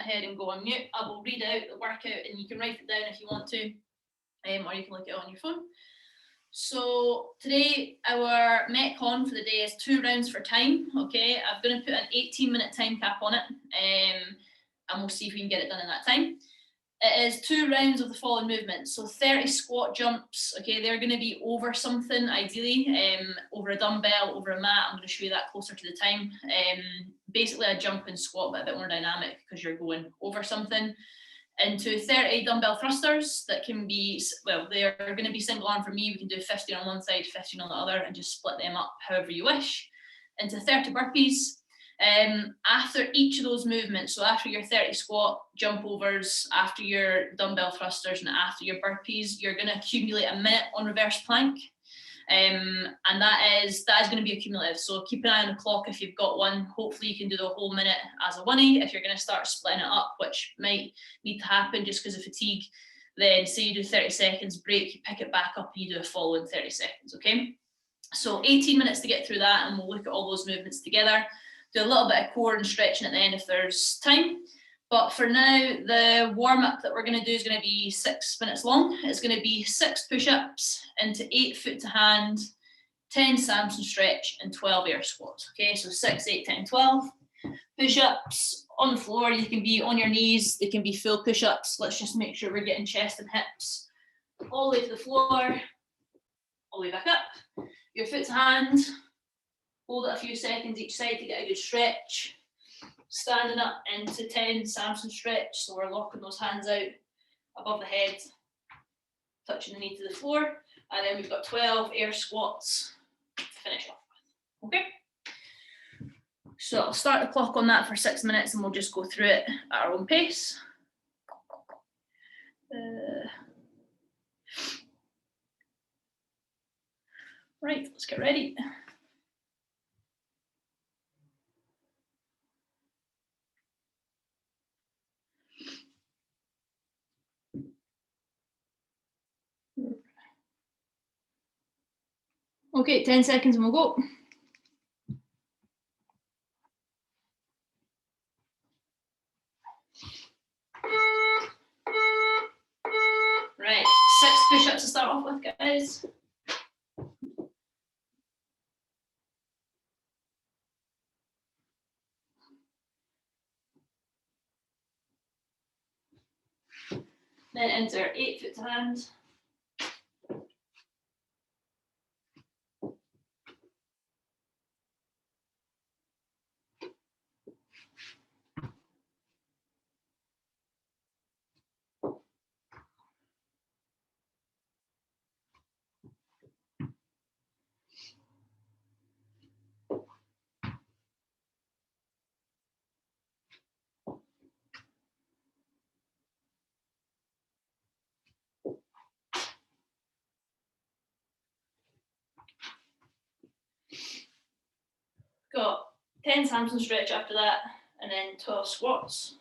ahead and go on mute. I will read out the workout and you can write it down if you want to, or you can look at it on your phone. So today our Metcon for the day is 2 rounds for time. Okay, I'm going to put an 18-minute time cap on it, and we'll see if we can get it done in that time. It is 2 rounds of the following movements. So 30 squat jumps. Okay, they're going to be over something, ideally, over a dumbbell, over a mat. I'm going to show you that closer to the time. Basically a jump and squat, but a bit more dynamic because you're going over something. Into 30 dumbbell thrusters that can be, well, they are going to be single arm for me. We can do 15 on one side, 15 on the other, and just split them up however you wish. Into 30 burpees. After each of those movements, so after your 30 squat jump overs, after your dumbbell thrusters, and after your burpees, you're going to accumulate a minute on reverse plank. And that is going to be accumulative. So keep an eye on the clock if you've got one. Hopefully you can do the whole minute as a 1E. If you're going to start splitting it up, which might need to happen just because of fatigue, then say you do 30 seconds, break, you pick it back up and you do a following 30 seconds, okay? So 18 minutes to get through that, and we'll look at all those movements together. Do a little bit of core and stretching at the end if there's time. But for now, the warm-up that we're going to do is going to be 6 minutes long. It's going to be 6 push-ups into 8 foot to hand, 10 Samson stretch, and 12 air squats. Okay, so 6, 8, 10, 12. Push-ups on the floor. You can be on your knees. They can be full push-ups. Let's just make sure we're getting chest and hips all the way to the floor, all the way back up. Your foot to hand. Hold it a few seconds each side to get a good stretch. Standing up into 10 Samson stretch, so we're locking those hands out above the head, touching the knee to the floor, and then we've got 12 air squats to finish off with. Okay, so I'll start the clock on that for 6 minutes and we'll just go through it at our own pace. Right, let's get ready. Okay, 10 seconds and we'll go. Right, 6 push-ups to start off with, guys. Then enter 8 foot to hand. Got 10 Samson stretch after that, and then 12 squats.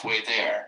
halfway there.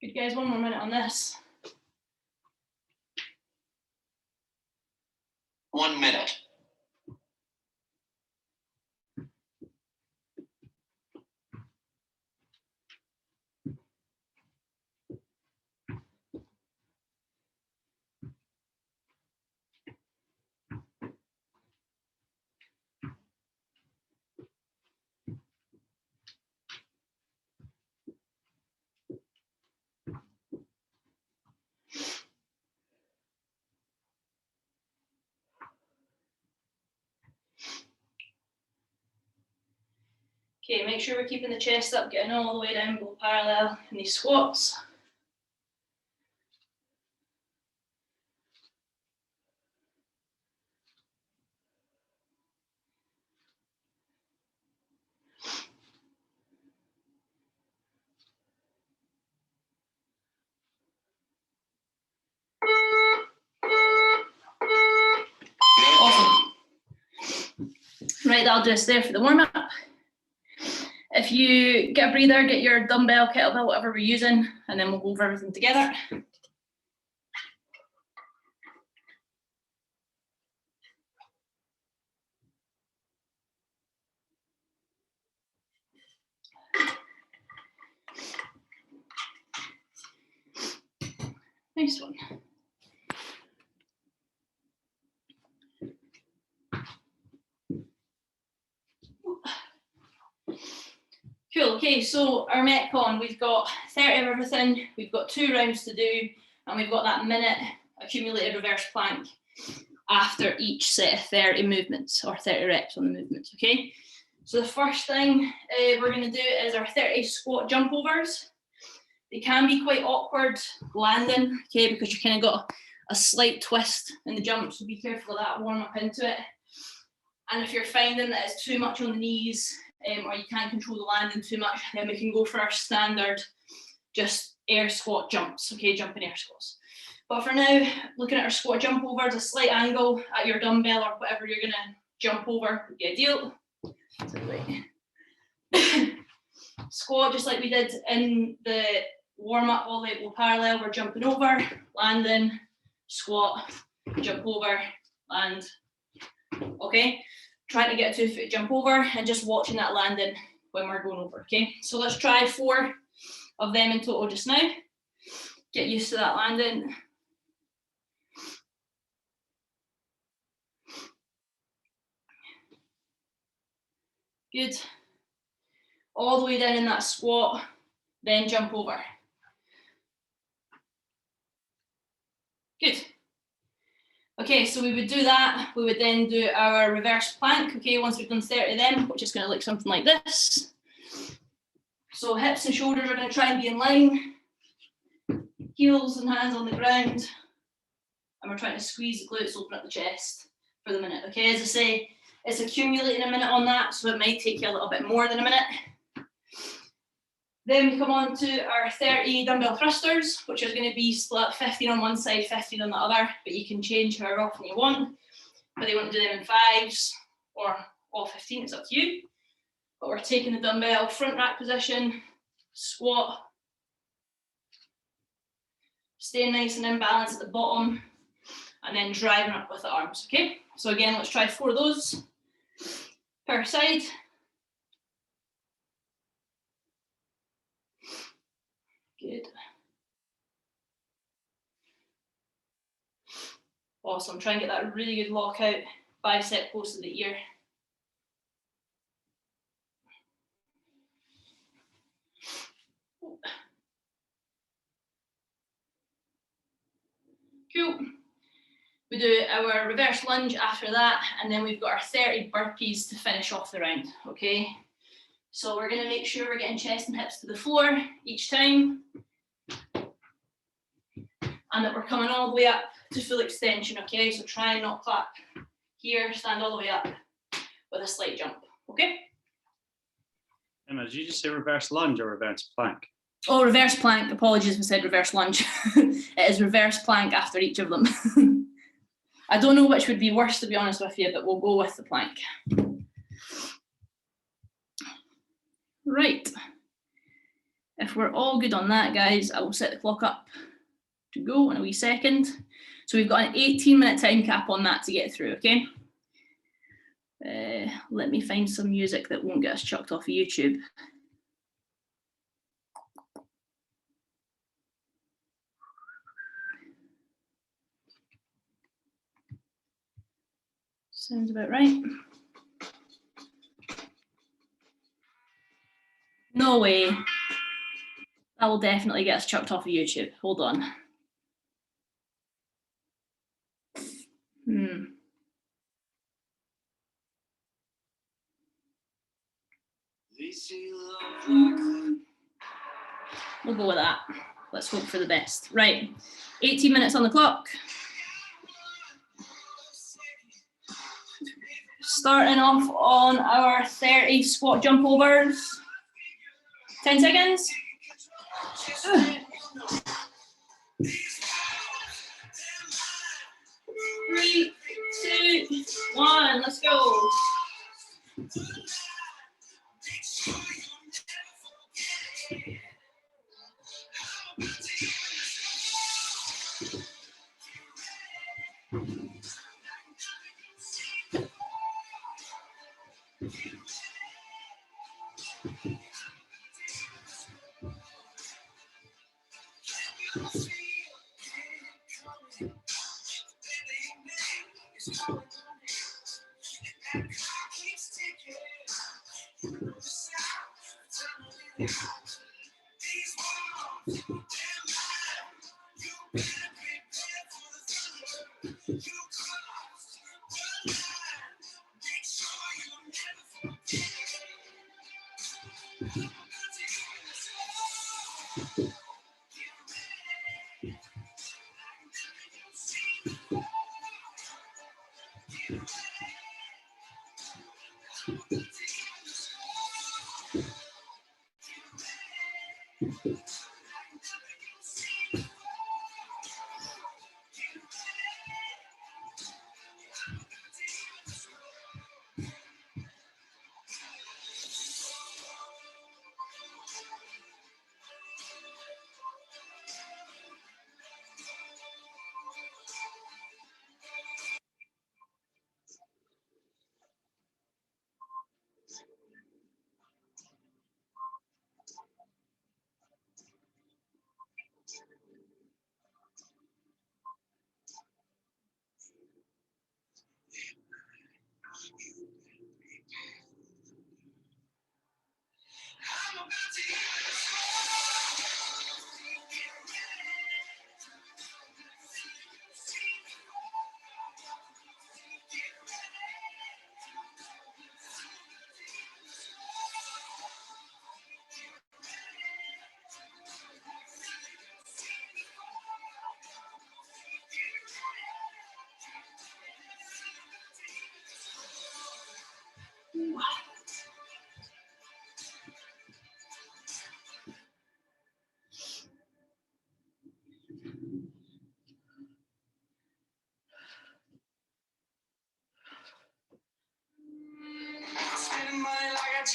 Good guys, one more minute on this. 1 minute. Okay, make sure we're keeping the chest up, getting all the way down, go parallel in these squats. Awesome. Right, that'll do us there for the warm-up. If you get a breather, get your dumbbell, kettlebell, whatever we're using, and then we'll go over everything together. Nice one. Cool, okay, so our Metcon, we've got 30 of everything, we've got 2 rounds to do, and we've got that minute accumulated reverse plank after each set of 30 movements, or 30 reps on the movements, okay? So the first thing we're gonna do is our 30 squat jump overs. They can be quite awkward landing, okay, because you kind of got a slight twist in the jump, so be careful of that, warm up into it. And if you're finding that it's too much on the knees, or you can't control the landing too much, then we can go for our standard, just air squat jumps, okay, jumping air squats. But for now, looking at our squat jump overs, a slight angle at your dumbbell or whatever you're gonna jump over would be ideal. Squat, just like we did in the warm-up, all the way parallel, we're jumping over, landing, squat, jump over, land, okay? Trying to get a 2-foot jump over and just watching that landing when we're going over, okay? So let's try 4 of them in total just now. Get used to that landing. Good. All the way down in that squat, then jump over. Good. Okay, so we would do that. We would then do our reverse plank, okay, once we've done 30 of them, which is going to look something like this. So hips and shoulders are going to try and be in line. Heels and hands on the ground. And we're trying to squeeze the glutes, open up the chest for the minute, okay? As I say, it's accumulating a minute on that, so it might take you a little bit more than a minute. Then we come on to our 30 dumbbell thrusters, which is going to be split 15 on one side, 15 on the other, but you can change however often you want. Whether you want to do them in 5s or all 15, it's up to you. But we're taking the dumbbell front rack position, squat, staying nice and in balance at the bottom, and then driving up with the arms, okay? So again, let's try 4 of those per side. Good. Awesome, try and get that really good lock out, bicep close to the ear. Cool. We do our reverse lunge after that, and then we've got our 30 burpees to finish off the round, okay? So we're gonna make sure we're getting chest and hips to the floor each time, and that we're coming all the way up to full extension, okay? So try and not clap here, stand all the way up with a slight jump, okay? Emma, did you just say reverse lunge or reverse plank? Oh, reverse plank, apologies if I said reverse lunge. It is reverse plank after each of them. I don't know which would be worse, to be honest with you, but we'll go with the plank. Right. If we're all good on that, guys, I will set the clock up to go in a wee second. So we've got an 18-minute time cap on that to get through, okay? Let me find some music that won't get us chucked off of YouTube. Sounds about right. No way. That will definitely get us chucked off of YouTube. Hold on. We'll go with that. Let's hope for the best. Right, 18 minutes on the clock. Starting off on our 30 squat jump overs. 10 seconds. 3, 2, 1, let's go.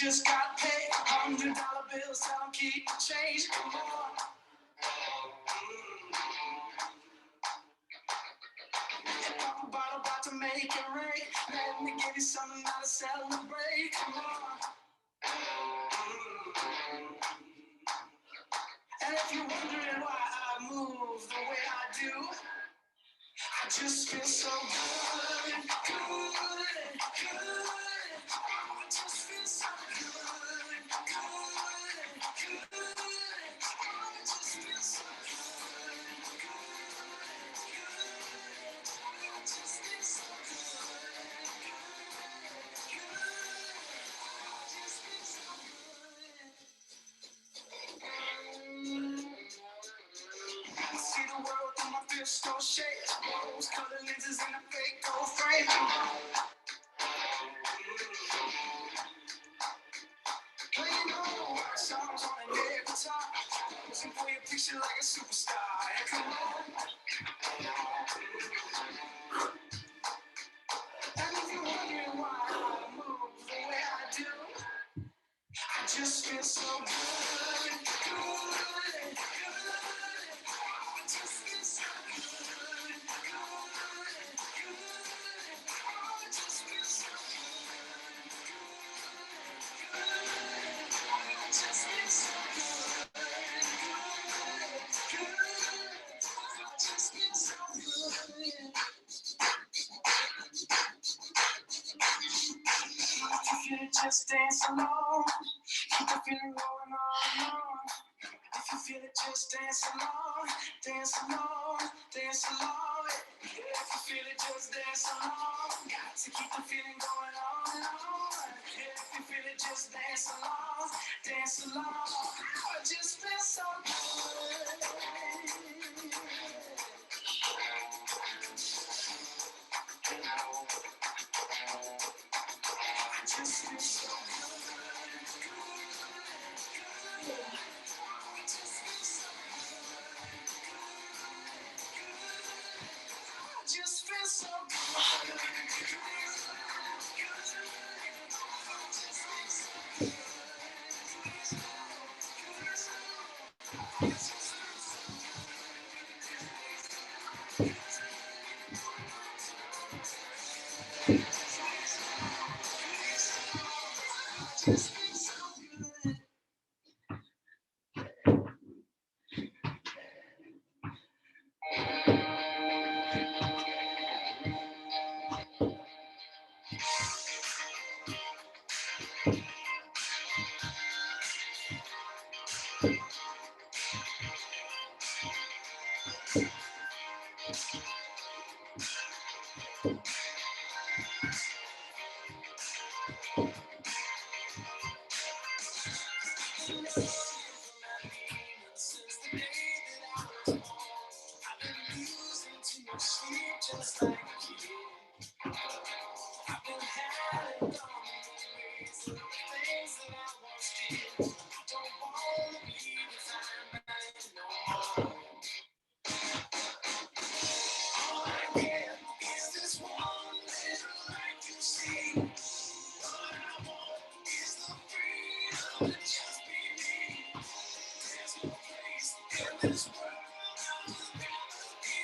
just got paid $100 bills, tell them keep the change. Come on. Pop a bottle, about to make it rain. Let me give you something now to celebrate. Come on. And if you're wondering why I move the way I do, I just feel so good, good, good. I just feel so good, good, good. I just feel so good, good, good. I just feel so good, good, good. I just feel so good. I see the world through my pistol shade. Rose-colored lenses and a fake gold frame. Playing all the rock songs on an air guitar. Posing for your picture like a superstar. And come on. And if you're wondering why I move the way I do, I just feel so good, good, good. I just feel so good, good, good. I just feel so good, good. I just feel so good, good, good. I just feel so good. If you feel it, just dance along. Keep the feeling going on and on. If you feel it, just dance along, dance along, dance along. Yeah, if you feel it, just dance along. Got to keep the feeling going on and on. Yeah, if you feel it, just dance along, dance along. I just feel so good. I just feel so good. I just feel so I just feel so good. Just feel so good. Since the day that I was born, I've been losing to your sleep just like a kid. I've been having memories of the things that I once did. I don't want to be the time I ain't no more. All I get is this one little light to see. What I want is the freedom to just be me. There's no place in this world I would rather be.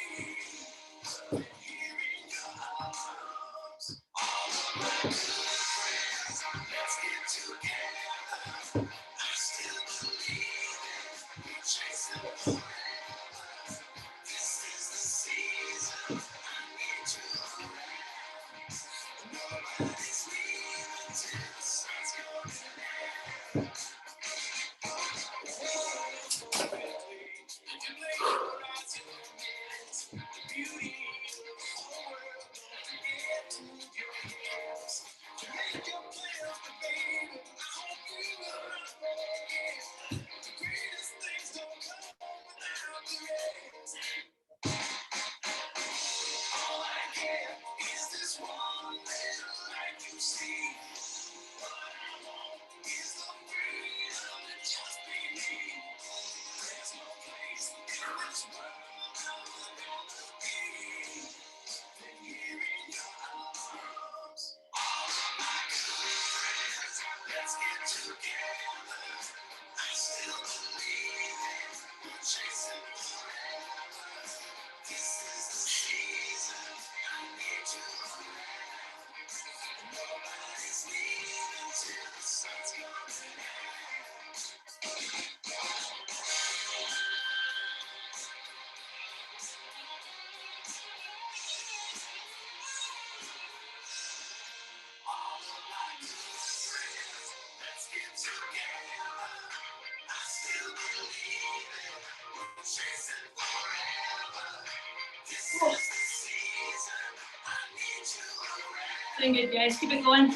Oh. Doing good, guys. Keep it going.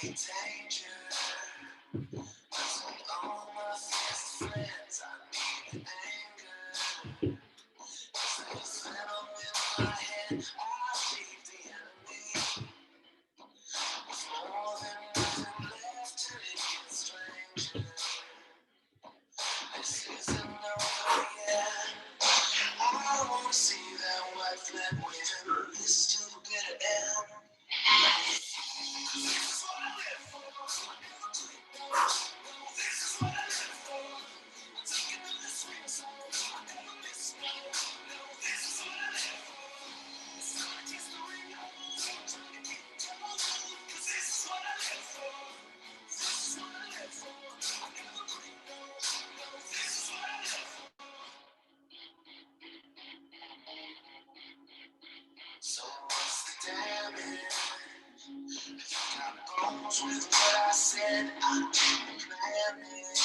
Danger. All my best friends, I need anger. There's venom in my head, I leave the enemy. There's more than nothing left till it gets stranger. This isn't over yet. I wanna see that white flag waving. This to the bitter end. This is what I live for. This is what I live for. I'm taking on this swing song. I never miss no. No, this is what I live for. It's not just the ring I want. I'm trying to keep going. 'Cause this is what I live for. This is what I live for. I never quit, no. No, this is what I live for. So what's the damage? Got bones with what I said. I didn't plan it.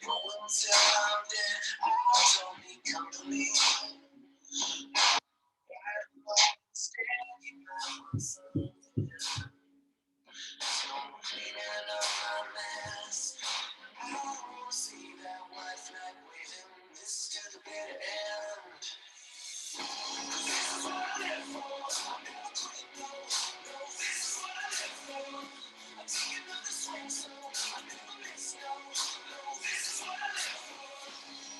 You won't tell I'm dead. I don't need company. Standing by myself. So I'm cleaning up my mess. I wanna see that white flag waving. This to the bitter end. This is what I live for. I never quit, no. No, this is what I live for. I'm taking another swing, so I never miss, no. No, this is what I live for.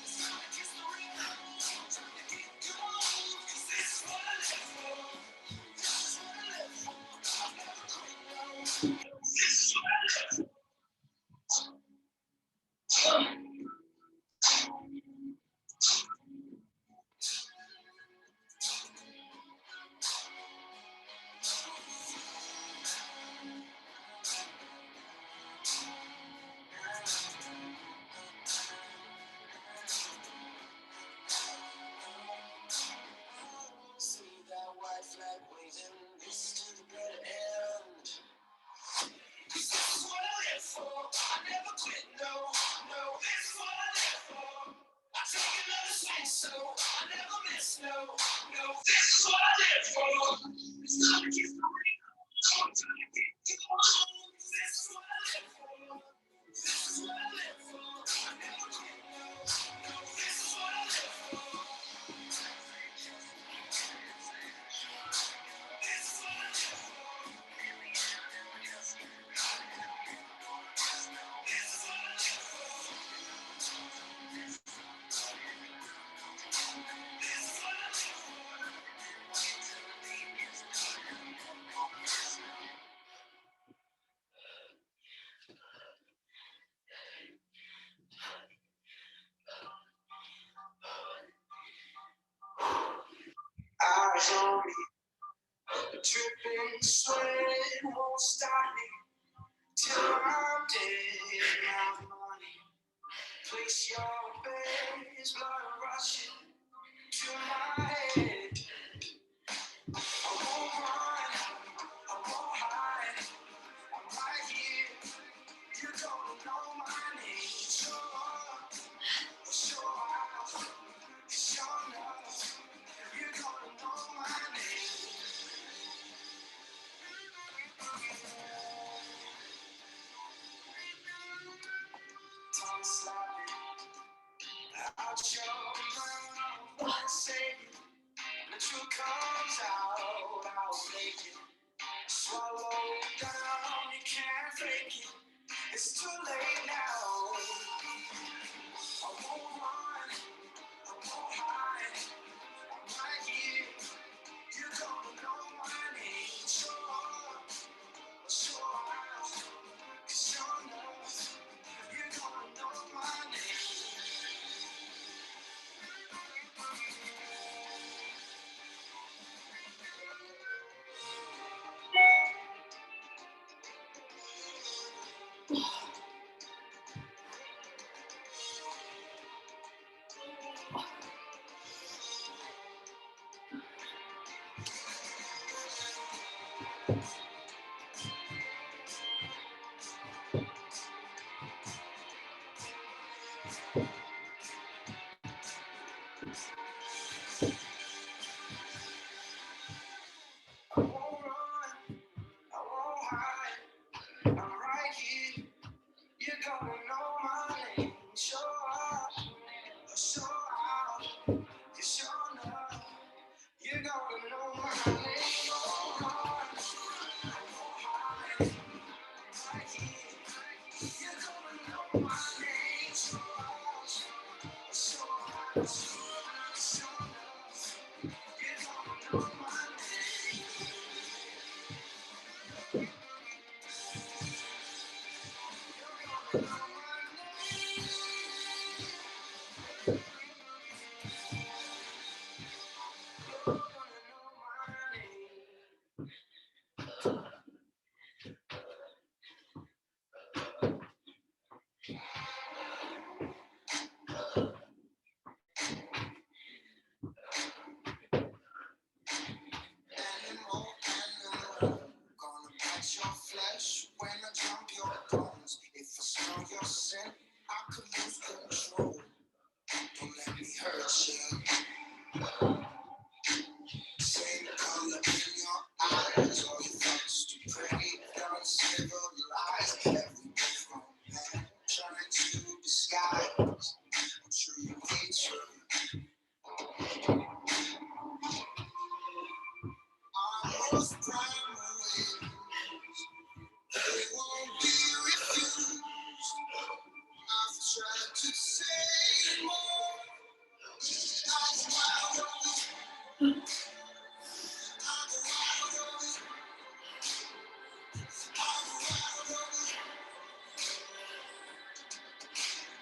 It's time to kiss the ring, no. Time to keep going. 'Cause this is what I live for. This is what I live for. I never quit, no. This is what I live for. See that white flag waving. This to the bitter end. 'Cause this is what I live for. I never quit, no. No, this is what I live for. I take another swing, so I never miss, no. No, this is what I live for. It's time to kiss the ring. Time to get going. This is what I live for. This is what I live for. I never quit, no. No, this is what I live for. This is what I live for. Eyes on me, dripping sweat won't stop me till I'm dead. Have money, place your beds, blood rushing to my head. I won't run, I won't hide, I'm right here. You don't know my name. Show up, show out, show enough. You don't know my name. Tongue sloppy out your mouth. It's too late now. I won't run, I won't hide. I'm right here. You're gonna know my name. Sure, sure, 'cause sure enough, you're gonna know my name. I won't run, I won't hide. I'm right here. You're gonna know my name. Show up, show out. You sure enough, you're gonna know my name. Oh, run, I won't hide. I'm right here. You're gonna know my name. Show up, show out. You sure enough, you're gonna know my name. You're gonna know my name. You're gonna know my name. Animal, animal, gonna bite your flesh when I jump your bones. If I smell your scent, I could lose control. Don't let me hurt you. Same color in your eyes, all your thoughts to pray, uncivilized. Every move from man, trying to disguise true nature. Almost primal, they won't be refused. I've tried to say more. I'm wild on it. I'm wild on it. I'm wild on it.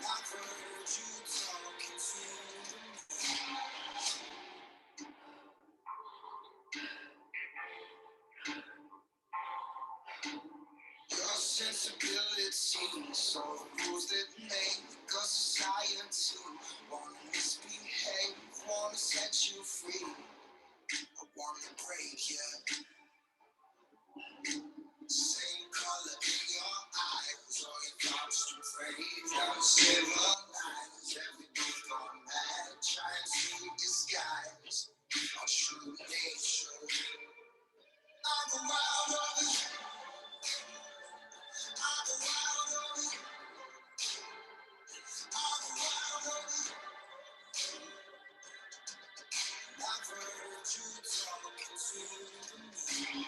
I've heard you talking to me. Your sensibilities, all the rules that make us society. Wanna misbehave, wanna set you free. I wanna break you. Same color in your eyes, all your thoughts to praise. Uncivilized, every day gone mad, trying to disguise our true nature. I'm a wild of it. I'm a wild of it. I'm a wild of it. I've heard you talking to me.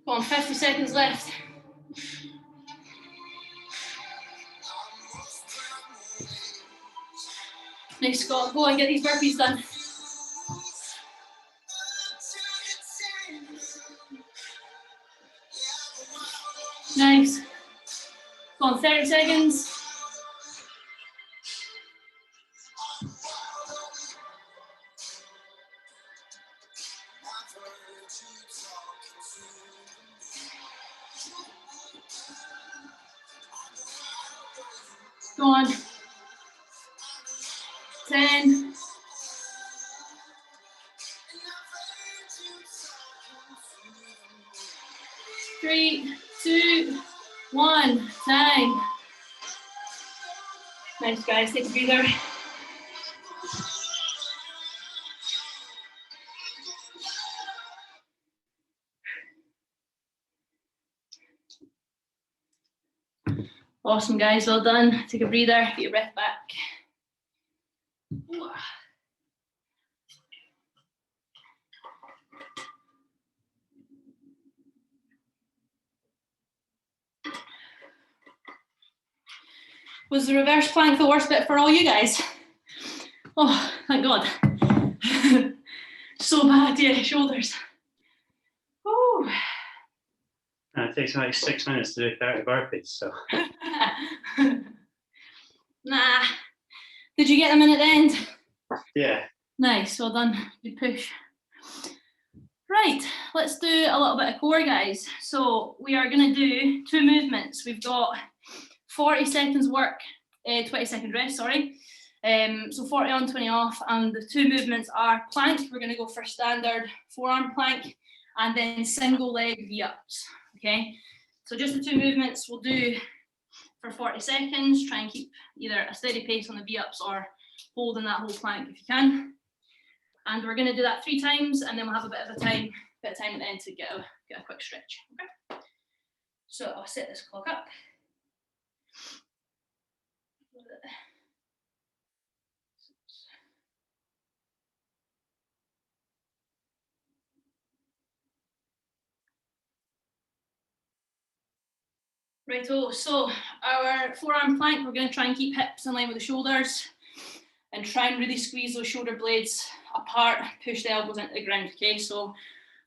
Go on, 50 seconds left. Nice, Scott. Go and get these burpees done. Nice. Go on, 30 seconds. Go on. 10. 3, 2, 1. Time. Nice, guys. Take a breather. Awesome, guys. Well done. Take a breather. Get your breath back. Ooh. Was the reverse plank the worst bit for all you guys? Oh, thank God. So bad, yeah, shoulders. Ooh. It takes like 6 minutes to do 30 burpees, so. Nah. Did you get them in at the end? Yeah. Nice, well done. Good push. Right, let's do a little bit of core, guys. So we are going to do 2 movements. We've got 40 seconds work, 20 second rest, sorry. So 40 on, 20 off, and the 2 movements are plank. We're going to go for standard forearm plank, and then single leg V-ups, okay? So just the 2 movements we'll do for 40 seconds. Try and keep either a steady pace on the V-ups or holding that whole plank if you can. And we're going to do that 3 times, and then we'll have a bit of time at the end to get a quick stretch. Okay. So I'll set this clock up. Righto, so our forearm plank, we're going to try and keep hips in line with the shoulders and try and really squeeze those shoulder blades apart, push the elbows into the ground, okay? So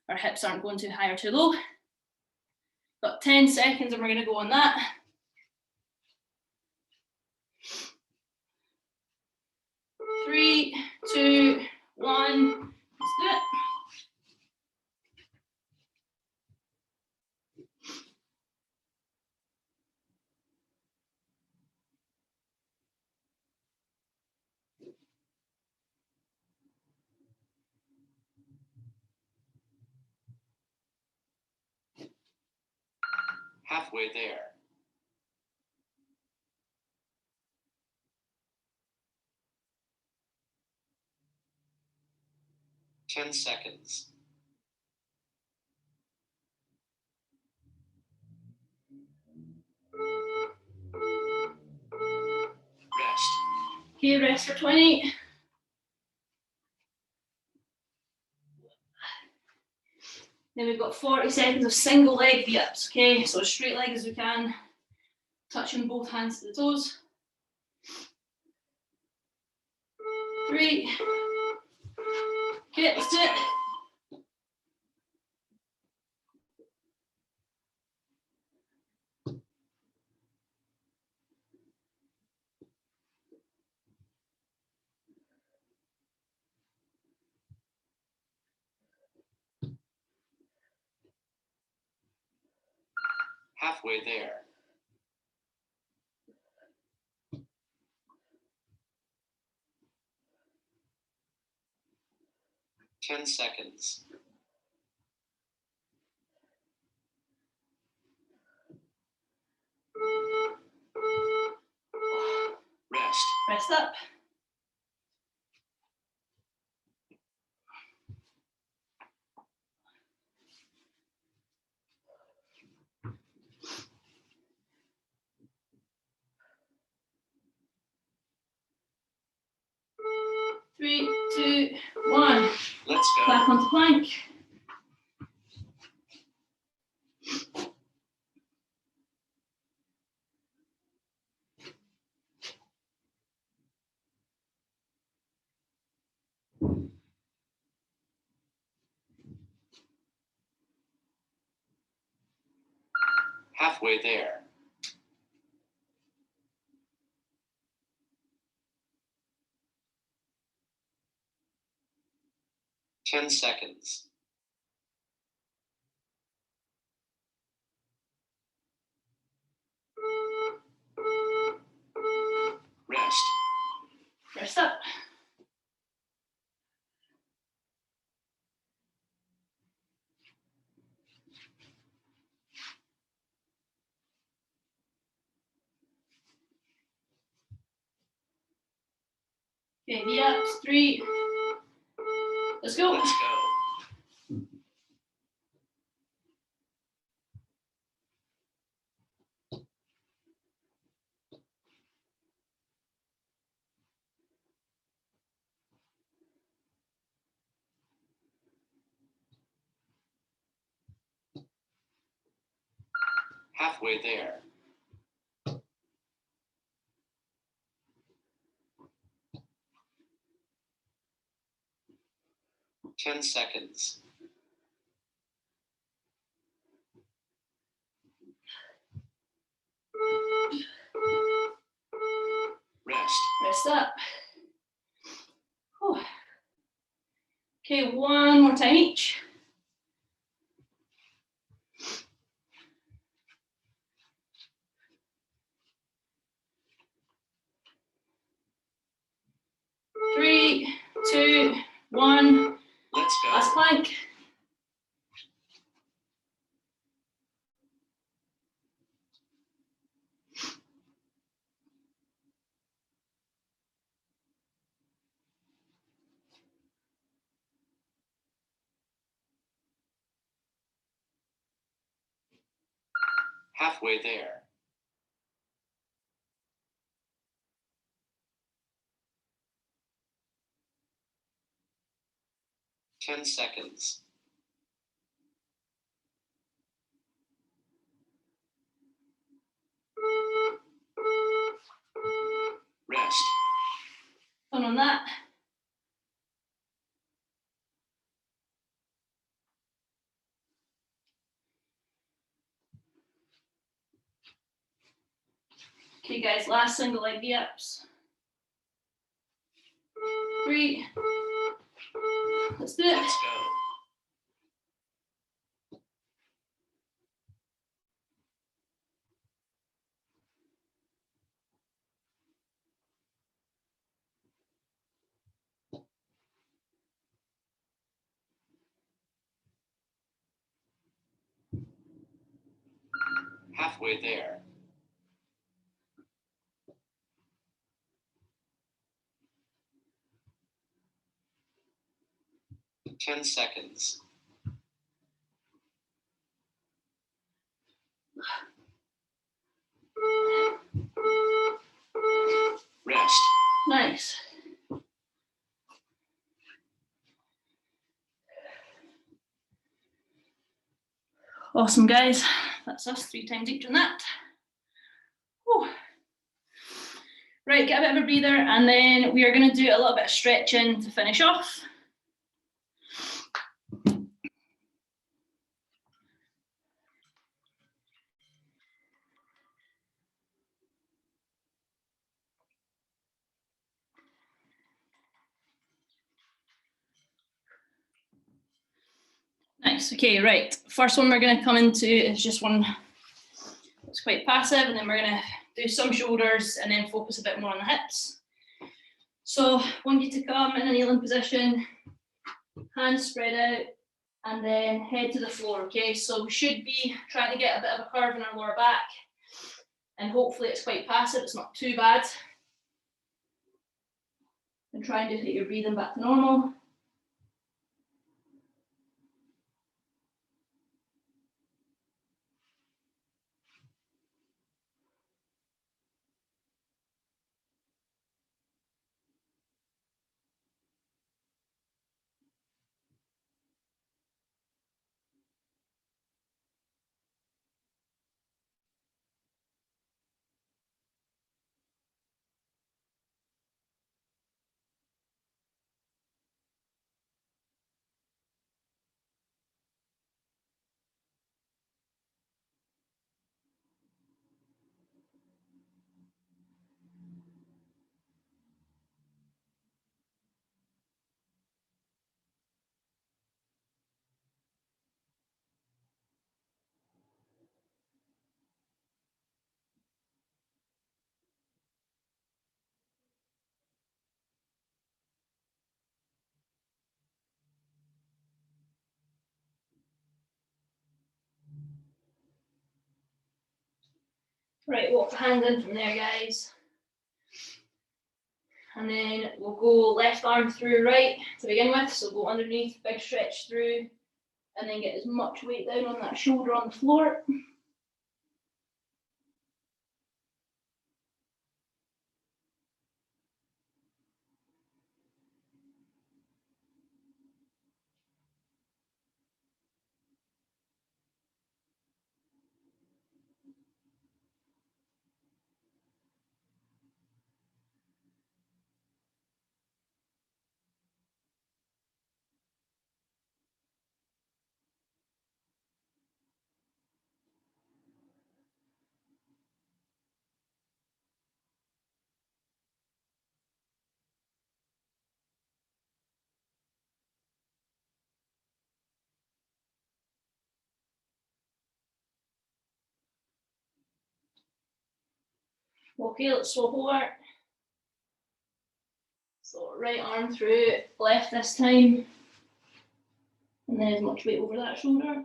our hips aren't going too high or too low. Got 10 seconds and we're going to go on that. 3, 2, 1, let's do it. Halfway there. Ten seconds. Rest. Okay, rest for 20. Then we've got 40 seconds of single leg V-ups, okay? So as straight leg as we can, touching both hands to the toes. 3. Okay, let's do it. Halfway there. Ten seconds. Rest. Rest up. Three, 2, 1. Let's go. Back onto plank. Halfway there. Ten seconds. Rest. Rest up. Okay, V-ups, 3. Let's go. Let's go. Halfway there. 10 seconds. Rest. Rest up. Whew. Okay, one more time each. Three, two, one. Let's go. Last plank. Halfway there. Ten seconds. Rest. Done on that. Okay guys, last single leg V-ups. 3. Let's do it. Let's go. Halfway there. 10 seconds. Rest. Nice. Awesome guys, that's us 3 times each on that. Whew. Right, get a bit of a breather and then we are going to do a little bit of stretching to finish off. Nice, okay, right. First one we're going to come into is just one that's quite passive, and then we're going to do some shoulders and then focus a bit more on the hips. So I want you to come in a kneeling position, hands spread out, and then head to the floor, okay? So we should be trying to get a bit of a curve in our lower back, and hopefully it's quite passive, it's not too bad. And try and just get your breathing back to normal. Right, walk the hands in from there, guys. And then we'll go left arm through right to begin with. So go underneath, big stretch through, and then get as much weight down on that shoulder on the floor. Okay, let's swap over. So right arm through, left this time. And then as much weight over that shoulder.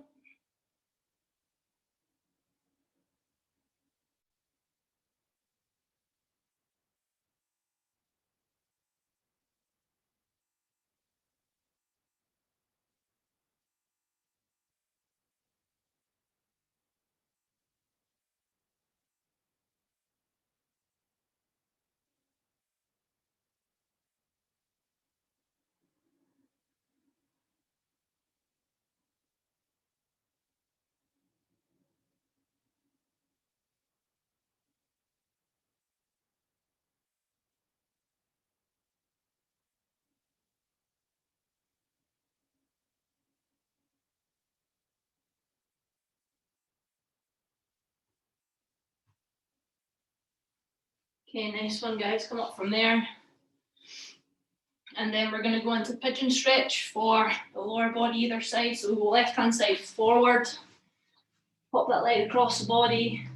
Okay, nice one, guys. Come up from there. And then we're going to go into pigeon stretch for the lower body either side. So we go left hand side forward, pop that leg across the body,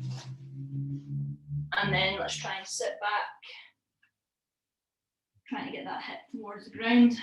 and then let's try and sit back, trying to get that hip towards the ground.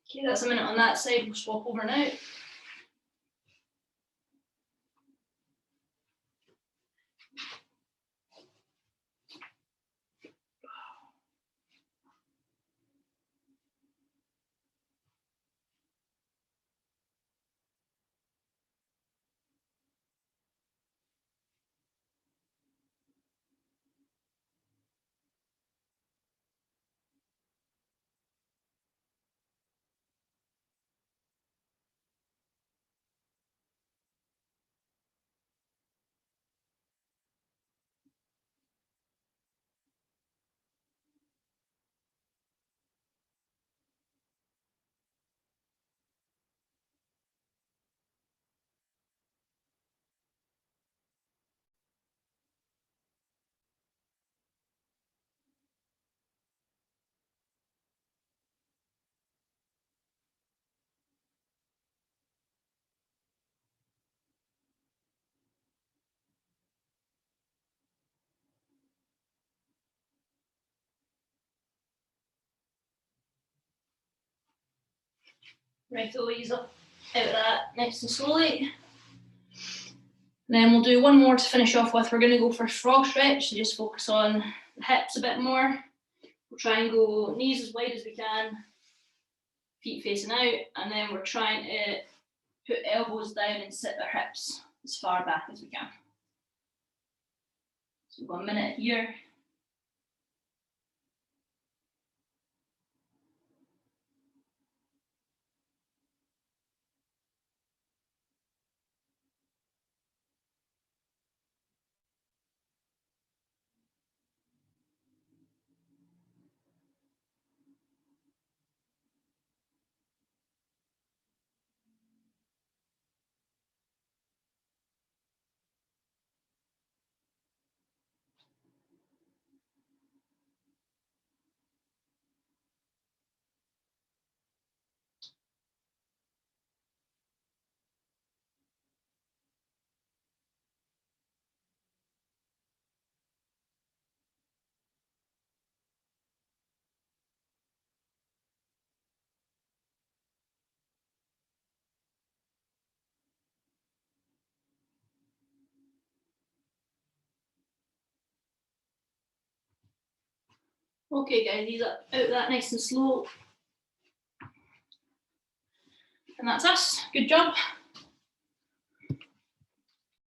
Okay, that's a minute on that side. We'll swap over now. Right, so ease up out of that nice and slowly. And then we'll do one more to finish off with. We're going to go for frog stretch, so just focus on the hips a bit more. We'll try and go knees as wide as we can, feet facing out, and then we're trying to put elbows down and sit our hips as far back as we can. So we've got a minute here. Okay guys, ease out that nice and slow. And that's us. Good job.